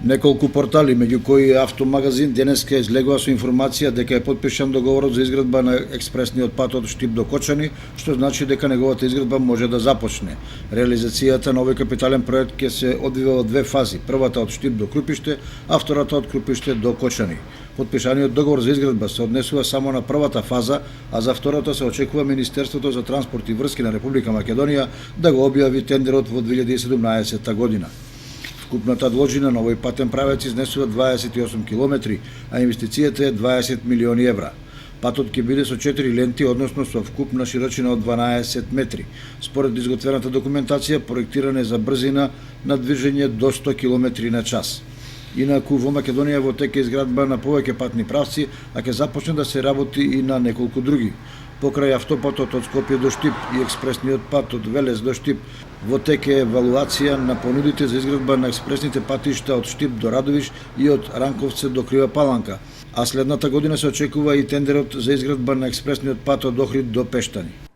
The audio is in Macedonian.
Неколку портали, меѓу кои Автомагазин, денеска излегува со информација дека е потпишан договорот за изградба на експресниот пат од Штип до Кочани, што значи дека неговата изградба може да започне. Реализацијата на овој капитален проект ќе се одвива во две фази, првата од Штип до Крупиште, а втората од Крупиште до Кочани. Потпишаниот договор за изградба се однесува само на првата фаза, а за втората се очекува Министерството за транспорт и врски на Република Македонија да го објави тендерот во 2017 година. Вкупната дложина на овој патен правец изнесува 28 километри, а инвестицијата е 20 милиони евра. Патот ќе биде со 4 ленти, односно со вкупна широчина од 12 метри. Според изготвената документација, проектиран е за брзина на движење до 100 километри на час. Инаку во Македонија во тек е изградба на повеќе патни правци, а ќе започне да се работи и на неколку други. Покрај автопатот од Скопје до Штип и експресниот пат од Велес до Штип, во тек е евалуација на понудите за изградба на експресните патишта од Штип до Радовиш и од Ранковце до Крива Паланка, а следната година се очекува и тендерот за изградба на експресниот пат од Охрид до Пештани.